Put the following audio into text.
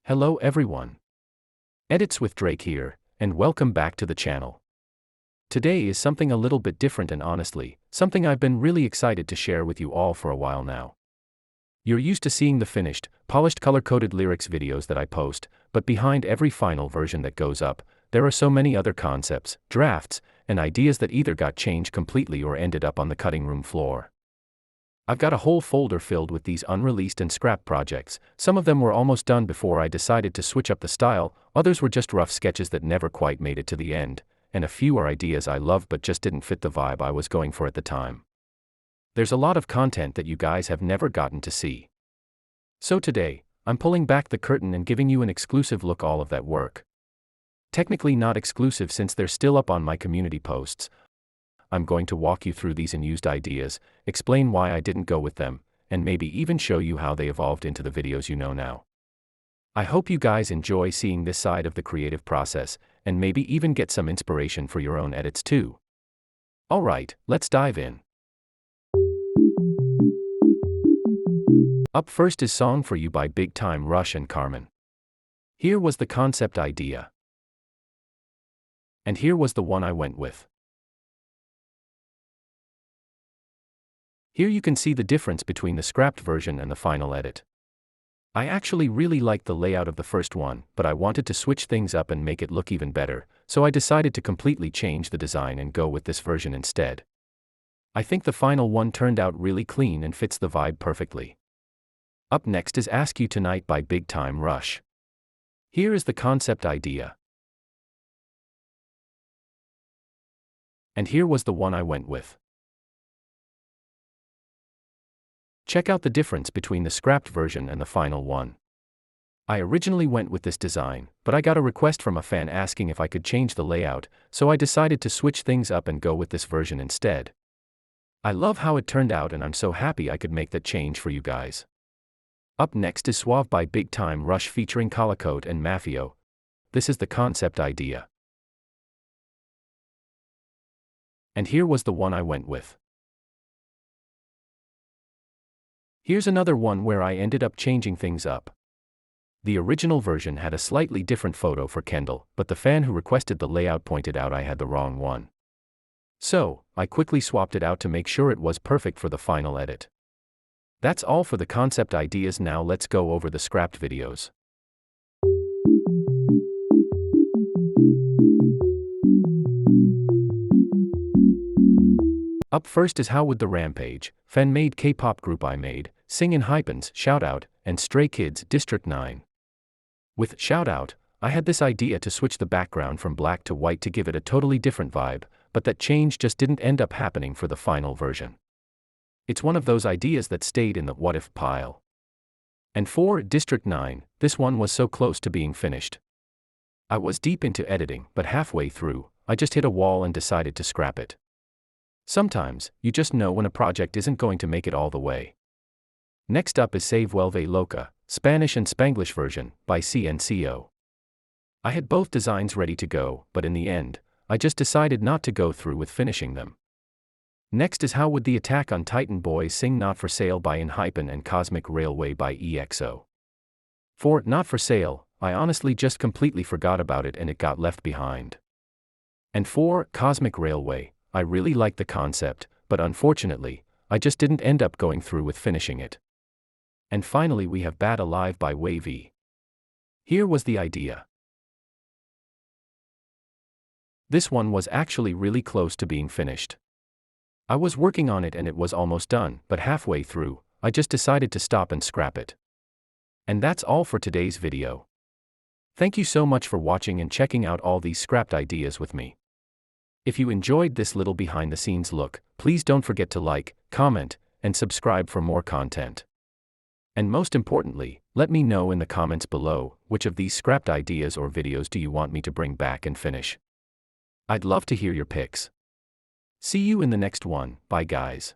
Hello everyone. Edits with Drake here, and welcome back to the channel. Today is something a little bit different and honestly, something I've been really excited to share with you all for a while now. You're used to seeing the finished, polished color-coded lyrics videos that I post, but behind every final version that goes up, there are so many other concepts, drafts, and ideas that either got changed completely or ended up on the cutting room floor. I've got a whole folder filled with these unreleased and scrap projects. Some of them were almost done before I decided to switch up the style, others were just rough sketches that never quite made it to the end, and a few are ideas I love but just didn't fit the vibe I was going for at the time. There's a lot of content that you guys have never gotten to see. So today, I'm pulling back the curtain and giving you an exclusive look at all of that work. Technically not exclusive since they're still up on my community posts. I'm going to walk you through these unused ideas, explain why I didn't go with them, and maybe even show you how they evolved into the videos you know now. I hope you guys enjoy seeing this side of the creative process, and maybe even get some inspiration for your own edits too. Alright, let's dive in. Up first is Song for You by Big Time Rush and Carmen. Here was the concept idea. And here was the one I went with. Here you can see the difference between the scrapped version and the final edit. I actually really liked the layout of the first one, but I wanted to switch things up and make it look even better, so I decided to completely change the design and go with this version instead. I think the final one turned out really clean and fits the vibe perfectly. Up next is Ask You Tonight by Big Time Rush. Here is the concept idea. And here was the one I went with. Check out the difference between the scrapped version and the final one. I originally went with this design, but I got a request from a fan asking if I could change the layout, so I decided to switch things up and go with this version instead. I love how it turned out and I'm so happy I could make that change for you guys. Up next is Suave by Big Time Rush featuring Calicote and Mafio. This is the concept idea. And here was the one I went with. Here's another one where I ended up changing things up. The original version had a slightly different photo for Kendall, but the fan who requested the layout pointed out I had the wrong one. So, I quickly swapped it out to make sure it was perfect for the final edit. That's all for the concept ideas. Now let's go over the scrapped videos. Up first is How Would the Rampage, fan-made K-pop group I made, Sing in Hypens, Shoutout, and Stray Kids, District 9. With Shoutout, I had this idea to switch the background from black to white to give it a totally different vibe, but that change just didn't end up happening for the final version. It's one of those ideas that stayed in the what-if pile. And for District 9, this one was so close to being finished. I was deep into editing, but halfway through, I just hit a wall and decided to scrap it. Sometimes, you just know when a project isn't going to make it all the way. Next up is Se Vuelve Loca, Spanish and Spanglish version, by CNCO. I had both designs ready to go, but in the end, I just decided not to go through with finishing them. Next is How Would the Attack on Titan Boys Sing Not For Sale by Enhypen and Cosmic Railway by EXO. For Not For Sale, I honestly just completely forgot about it and it got left behind. And for Cosmic Railway, I really liked the concept, but unfortunately, I just didn't end up going through with finishing it. And finally we have Bad Alive by Wavy. Here was the idea. This one was actually really close to being finished. I was working on it and it was almost done, but halfway through, I just decided to stop and scrap it. And that's all for today's video. Thank you so much for watching and checking out all these scrapped ideas with me. If you enjoyed this little behind-the-scenes look, please don't forget to like, comment, and subscribe for more content. And most importantly, let me know in the comments below, which of these scrapped ideas or videos do you want me to bring back and finish? I'd love to hear your picks. See you in the next one. Bye guys.